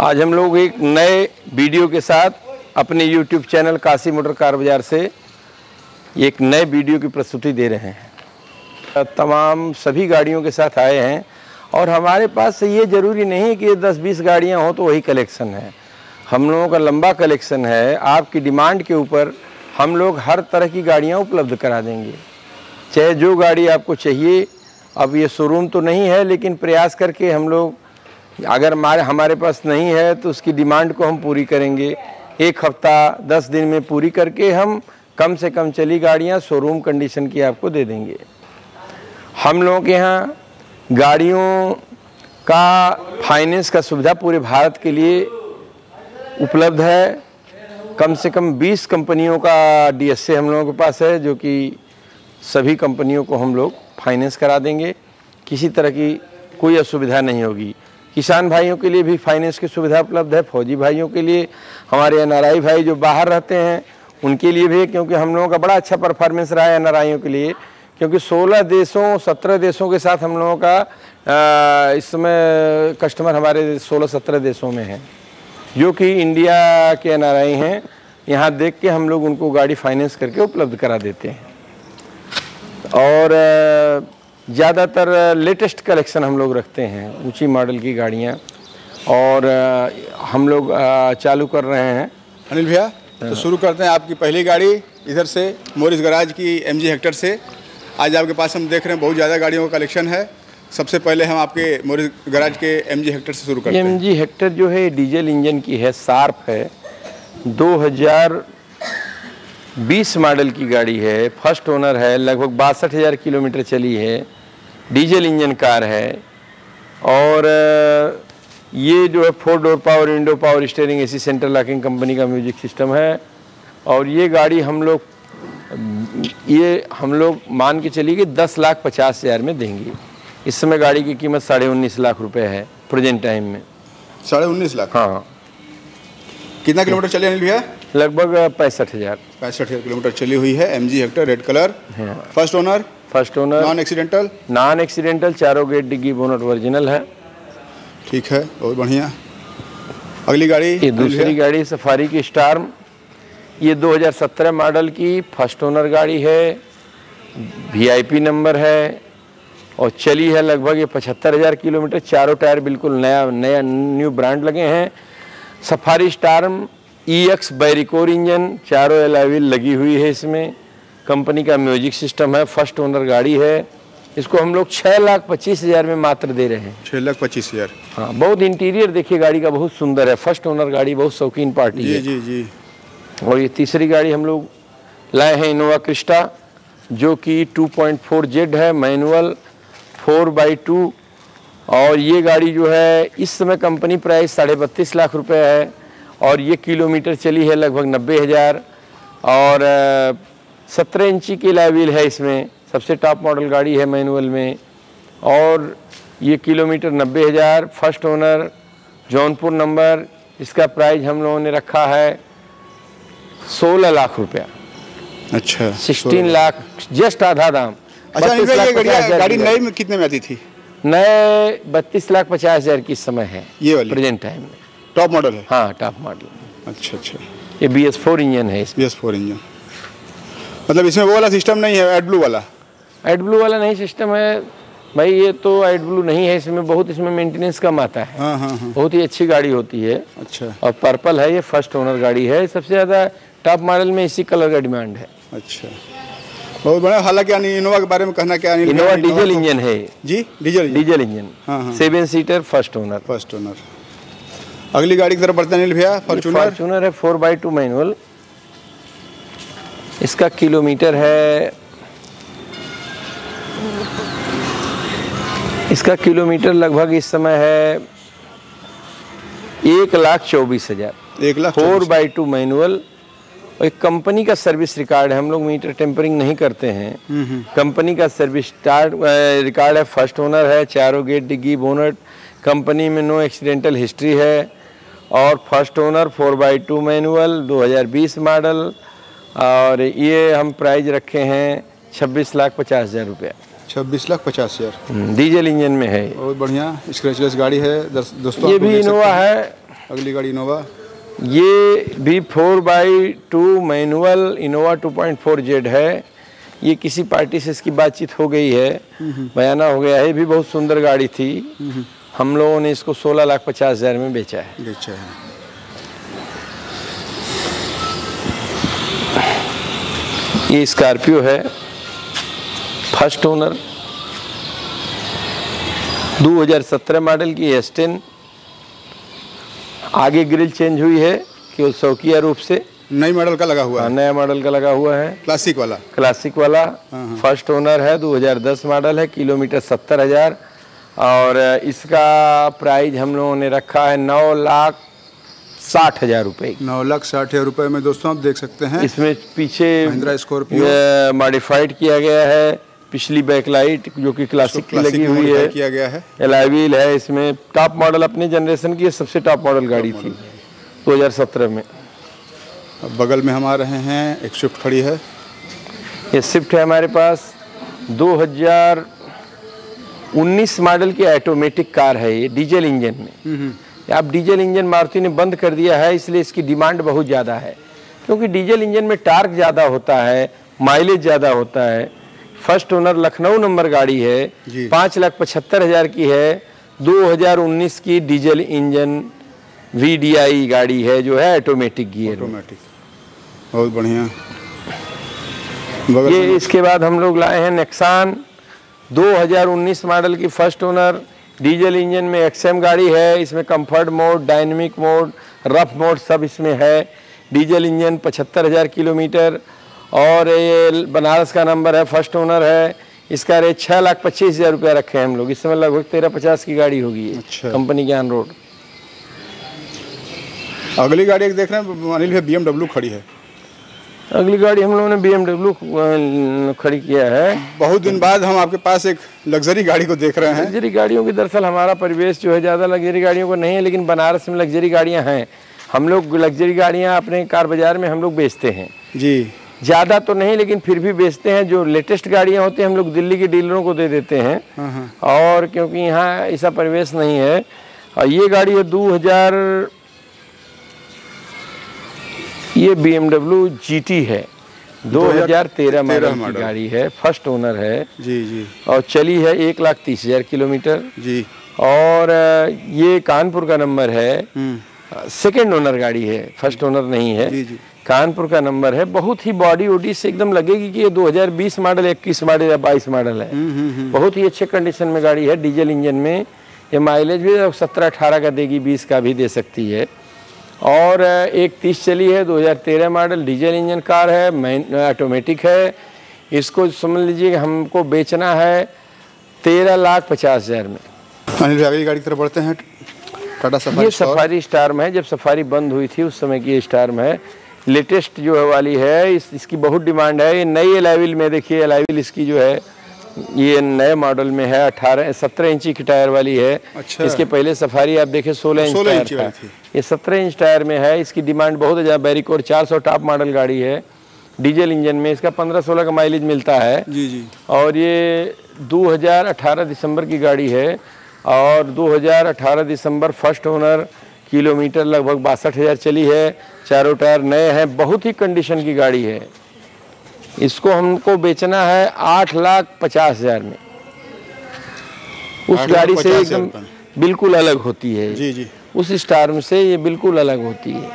आज हम लोग एक नए वीडियो के साथ अपने YouTube channel Kashi motor car बाजार से एक नए वीडियो की प्रस्तुति दे रहे हैं। तमाम सभी गाड़ियों के साथ आए हैं और हमारे पास ये ज़रूरी नहीं है कि 10-20 गाड़ियां हो तो वही कलेक्शन है। हम लोगों का लंबा कलेक्शन है। आपकी डिमांड के ऊपर हम लोग हर तरह की गाड़ियां उपलब्ध करा देंगे, चाहे जो गाड़ी आपको चाहिए। अब ये शोरूम तो नहीं है, लेकिन प्रयास करके हम लोग, अगर हमारे पास नहीं है तो उसकी डिमांड को हम पूरी करेंगे। 1 हफ्ता 10 दिन में पूरी करके हम कम से कम चली गाड़ियां शोरूम कंडीशन की आपको दे देंगे। हम लोगों के यहाँ गाड़ियों का फाइनेंस का सुविधा पूरे भारत के लिए उपलब्ध है। कम से कम 20 कंपनियों का DSA हम लोगों के पास है, जो कि सभी कंपनियों को हम लोग फाइनेंस करा देंगे। किसी तरह की कोई असुविधा नहीं होगी। किसान भाइयों के लिए भी फाइनेंस की सुविधा उपलब्ध है। फौजी भाइयों के लिए, हमारे NRI भाई जो बाहर रहते हैं उनके लिए भी, क्योंकि हम लोगों का बड़ा अच्छा परफॉर्मेंस रहा है NRIयों के लिए, क्योंकि 16 देशों 17 देशों के साथ हम लोगों का इस समय कस्टमर हमारे 16-17 देशों में हैं, जो कि इंडिया के NRI हैं। यहाँ देख के हम लोग उनको गाड़ी फाइनेंस करके उपलब्ध करा देते हैं। और ज़्यादातर लेटेस्ट कलेक्शन हम लोग रखते हैं, ऊंची मॉडल की गाड़ियाँ। और हम लोग चालू कर रहे हैं। अनिल भैया, तो शुरू करते हैं आपकी पहली गाड़ी इधर से, मोरिस गराज की MG हेक्टर से। आज आपके पास हम देख रहे हैं बहुत ज़्यादा गाड़ियों का कलेक्शन है। सबसे पहले हम आपके मोरिस गराज के MG हेक्टर से शुरू करते हैं। MG हेक्टर जो है डीजल इंजन की है, शार्प है, 2020 मॉडल की गाड़ी है, फर्स्ट ओनर है, लगभग 62,000 किलोमीटर चली है, डीजल इंजन कार है। और ये जो है 4 door power window, power steering, AC central locking company का म्यूजिक सिस्टम है। और ये गाड़ी हम लोग मान के चलिए कि 10,50,000 में देंगे। इस समय गाड़ी की कीमत 19.5 लाख रुपए है प्रेजेंट टाइम में। 19.5 लाख? हाँ। कितना किलोमीटर चले अनिल भैया? लगभग 65,000 किलोमीटर चली हुई है। MG Hector, red colour, first owner, non accidental, चारों गेट डिग्गी बोनट ओरिजिनल है। ठीक है, बहुत बढ़िया। अगली गाड़ी, ये दूसरी गाड़ी सफारी की स्टार्म। ये 2017 मॉडल की फर्स्ट ओनर गाड़ी है, VIP नंबर है और चली है लगभग ये 75,000 किलोमीटर। चारों टायर बिल्कुल नया न्यू ब्रांड लगे हैं। सफारी स्टार्म EX बैरिकोर इंजन, चारों एलॉय व्हील लगी हुई है इसमें। कंपनी का म्यूजिक सिस्टम है, फर्स्ट ओनर गाड़ी है। इसको हम लोग 6,25,000 में मात्र दे रहे हैं। 6,25,000। हाँ, बहुत इंटीरियर देखिए गाड़ी का, बहुत सुंदर है। फर्स्ट ओनर गाड़ी, बहुत शौकीन पार्टी है। जी। और ये तीसरी गाड़ी हम लोग लाए हैं, इनोवा क्रिस्टा, जो कि 2.4Z है, मैनुअल, 4x2। और ये गाड़ी जो है इस समय कंपनी प्राइस 32.5 लाख रुपए है। और ये किलोमीटर चली है लगभग 90,000। और 17 इंची की एलॉय व्हील है इसमें। सबसे टॉप मॉडल गाड़ी है मैनुअल में। और ये kilometre 90,000, first owner, Jaunpur number. इसका प्राइस हम लोगों ने रखा है 16 लाख रुपया। अच्छा, 16 लाख, जस्ट आधा दाम। अच्छा, ये गाड़ी नई में कितने में आती थी? नए 32,50,000 की समय है ये वाली, प्रेजेंट टाइम में। टॉप मॉडल है? हाँ, टॉप मॉडल। अच्छा। ये BS4 इंजन है इसमें। BS4 इंजन, मतलब इसमें वो वाला सिस्टम नहीं है, एड ब्लू वाला? एड ब्लू वाला नहीं सिस्टम है भाई, ये तो एड ब्लू नहीं है इसमें। बहुत इसमें मेंटेनेंस कम आता है। हाँ। बहुत ही अच्छी गाड़ी होती है। अच्छा। और पर्पल है, ये फर्स्ट ओनर गाड़ी है। सबसे ज़्यादा टॉप मॉडल में इसी कलर का डिमांड है। अच्छा, बहुत बड़ा। हालांकि इनोवा के बारे में कहना क्या? इनोवा डीजल इंजन है जी, डीजल इंजन। हाँ। 7 सीटर, फर्स्ट ओनर। अगली गाड़ी की तरफ बढ़ते हैं अनिल भैया। फॉर्च्यूनर है, 4x2 मैनुअल। इसका किलोमीटर है, लगभग इस समय है 1,24,000। 4x2 manual. और एक कंपनी का सर्विस रिकॉर्ड है। हम लोग मीटर टेम्परिंग नहीं करते हैं। कंपनी का सर्विस रिकॉर्ड है, फर्स्ट ओनर है, चारों गेट डिग्गी बोनट। कंपनी में नो एक्सीडेंटल हिस्ट्री है। और first owner, 4x2 manual, 2020 model. और ये हम प्राइस रखे हैं 26,50,000 रुपया। 26,50,000 डीजल इंजन में है। बहुत बढ़िया स्क्रैचलेस गाड़ी है दोस्तों। ये भी इनोवा है, अगली गाड़ी इनोवा, ये भी 4x2 मैनुअल इनोवा 2.4Z है। ये किसी पार्टी से इसकी बातचीत हो गई है, बयाना हो गया है। ये भी बहुत सुंदर गाड़ी थी। हम लोगों ने इसको 16,50,000 में बेचा है। ये स्कॉर्पियो है, फर्स्ट ओनर, 2017 मॉडल की S10। आगे ग्रिल चेंज हुई है केवल शौकिया रूप से, नई मॉडल का लगा हुआ है। नया मॉडल का लगा हुआ है, क्लासिक वाला। फर्स्ट ओनर है, 2010 मॉडल है, किलोमीटर 70,000। और इसका प्राइस हम लोगों ने रखा है 9,60,000 रुपये। 9,60,000 रुपये में दोस्तों आप देख सकते हैं। इसमें पीछे महिंद्रा स्कॉर्पियो मॉडिफाइड किया गया है, पिछली बैकलाइट जो कि क्लासिक की लगी हुई है, किया गया है। एलॉय व्हील है। इसमें टॉप मॉडल अपने जनरेशन की सबसे टॉप मॉडल गाड़ी थी 2017 में। अब बगल में हम आ रहे हैं, एक स्विफ्ट खड़ी है। ये स्विफ्ट है हमारे पास, 2019 मॉडल की ऑटोमेटिक कार है। ये डीजल इंजन में। अब डीजल इंजन मारुति ने बंद कर दिया है, इसलिए इसकी डिमांड बहुत ज़्यादा है, क्योंकि डीजल इंजन में टार्क ज़्यादा होता है, माइलेज ज़्यादा होता है। फर्स्ट ओनर लखनऊ नंबर गाड़ी है, 5,75,000 की है, 2019 की डीजल इंजन VDI गाड़ी है, जो है ऑटोमेटिक गियर। बहुत बढ़िया। ये इसके बाद हम लोग लाए हैं नेक्सान, 2019 मॉडल की फर्स्ट ओनर, डीजल इंजन में XM गाड़ी है। इसमें comfort mode, dynamic mode, rough mode सब इसमें है। डीजल इंजन, 75,000 किलोमीटर, और ये बनारस का नंबर है, फर्स्ट ओनर है। इसका रेट 6,25,000 रुपया रखे हैं हम लोग। इस समय लगभग 1350 की गाड़ी होगी। अच्छा। कंपनी के ऑन रोड। अगली गाड़ी एक देख रहे हैं अनिल भाई, BMW खड़ी है। अगली गाड़ी हम लोगों ने BMW खड़ी किया है। बहुत दिन बाद हम आपके पास एक लग्जरी गाड़ी को देख रहे हैं। लग्जरी गाड़ियों की दरअसल हमारा परिवेश जो है ज़्यादा लग्जरी गाड़ियों को नहीं है, लेकिन बनारस में लग्जरी गाड़ियाँ हैं। हम लोग लग्जरी गाड़ियाँ अपने कार बाजार में हम लोग बेचते हैं जी, ज़्यादा तो नहीं लेकिन फिर भी बेचते हैं। जो लेटेस्ट गाड़ियाँ होती हैं हम लोग दिल्ली के डीलरों को दे देते हैं, और क्योंकि यहाँ ऐसा परिवेश नहीं है। और ये गाड़ी है 2000, ये BMW GT है, 2013 मॉडल की गाड़ी है, फर्स्ट ओनर है जी, और चली है 1,30,000 किलोमीटर जी। और ये कानपुर का नंबर है, सेकेंड ओनर गाड़ी है, फर्स्ट ओनर नहीं है जी। कानपुर का नंबर है। बहुत ही बॉडी वॉडी से एकदम लगेगी कि ये 2020 मॉडल, 21 मॉडल या 22 मॉडल है। बहुत ही अच्छे कंडीशन में गाड़ी है, डीजल इंजन में। ये माइलेज भी 17-18 का देगी, 20 का भी दे सकती है। और 1,30 चली है, 2013 मॉडल, डीजल इंजन कार है, ऑटोमेटिक है। इसको समझ लीजिए हमको बेचना है 13,50,000 में। अगली गाड़ी की तरफ बढ़ते हैं, टाटा सफारी। ये सफारी स्टार में है, जब सफारी बंद हुई थी उस समय की स्टार में है। लेटेस्ट जो है वाली है, इसकी बहुत डिमांड है। ये नई एलॉय व्हील में देखिए, एलॉय व्हील इसकी जो है ये नए मॉडल में है, 17 इंची की टायर वाली है। अच्छा। इसके पहले सफारी आप देखें 16 इंच टायर था, ये 17 इंच टायर में है। इसकी डिमांड बहुत ज़्यादा, बैरिकोड 400 टॉप मॉडल गाड़ी है, डीजल इंजन में। इसका 15-16 का माइलेज मिलता है जी। और ये 2018 दिसंबर की गाड़ी है, और 2018 दिसंबर फर्स्ट ओनर, किलोमीटर लगभग 62,000 चली है, चारों टायर नए हैं, बहुत ही कंडीशन की गाड़ी है। इसको हमको बेचना है 8,50,000 में। उस गाड़ी से एकदम बिल्कुल अलग होती है जी। उस स्टार से ये बिल्कुल अलग होती है।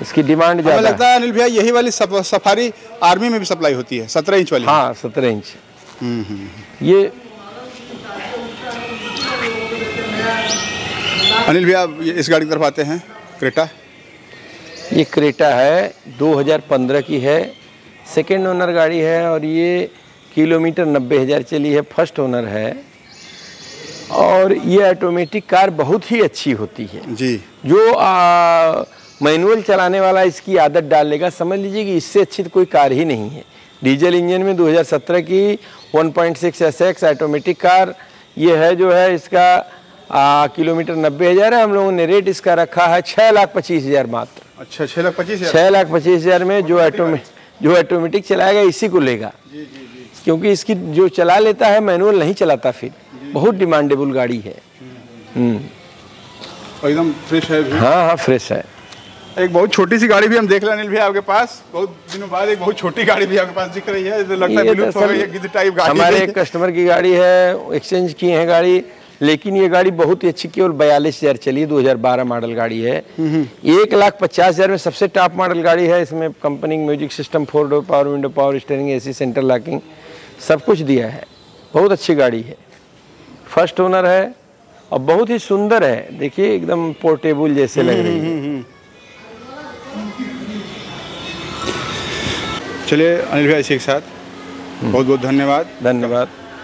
इसकी डिमांड ज़्यादा लगता है अनिल भैया, यही वाली सफारी आर्मी में भी सप्लाई होती है, 17 इंच वाली। हाँ, 17 इंच। ये अनिल भैया इस गाड़ी की तरफ आते हैं, क्रेटा। ये क्रेटा है, 2015 की है, सेकेंड ओनर गाड़ी है, और ये किलोमीटर 90,000 चली है, फर्स्ट ओनर है। और ये ऑटोमेटिक कार बहुत ही अच्छी होती है जी। जो मैनुअल चलाने वाला इसकी आदत डाल लेगा, समझ लीजिए कि इससे अच्छी तो कोई कार ही नहीं है। डीजल इंजन में 2017 की 1.6 SX ऑटोमेटिक कार ये है, जो है इसका किलोमीटर 90,000 है। हम लोगों ने रेट इसका रखा है 6,25,000 मात्र। अच्छा, 6,25,000। 6,25,000 में जो ऑटोमेटिक चलाएगा इसी को लेगा जी। क्योंकि इसकी जो चला लेता है मैनुअल नहीं चलाता, फिर बहुत डिमांडेबल गाड़ी है। और एकदम फ्रेश है भी। हाँ हाँ, फ्रेश है। एक बहुत छोटी सी गाड़ी भी हम देख रहे हैं अनिल भैया आपके पास, बहुत दिनों बाद एक बहुत छोटी गाड़ी भी आपके पास दिख रही है, लगता है विलुप्त हो गई है, गिद्ध टाइप गाड़ी। हमारे एक कस्टमर की गाड़ी है, एक्सचेंज की है गाड़ी, लेकिन ये गाड़ी बहुत ही अच्छी, केवल 42,000 चली, 2012 मॉडल गाड़ी है। 1,50,000 में सबसे टॉप मॉडल गाड़ी है। इसमें company music system, 4 door power window, power steering, AC, centre locking सब कुछ दिया है। बहुत अच्छी गाड़ी है, फर्स्ट ओनर है और बहुत ही सुंदर है। देखिए एकदम पोर्टेबल जैसे लग रही है। चलिए अनिल भैया, इसी के साथ बहुत बहुत धन्यवाद। धन्यवाद।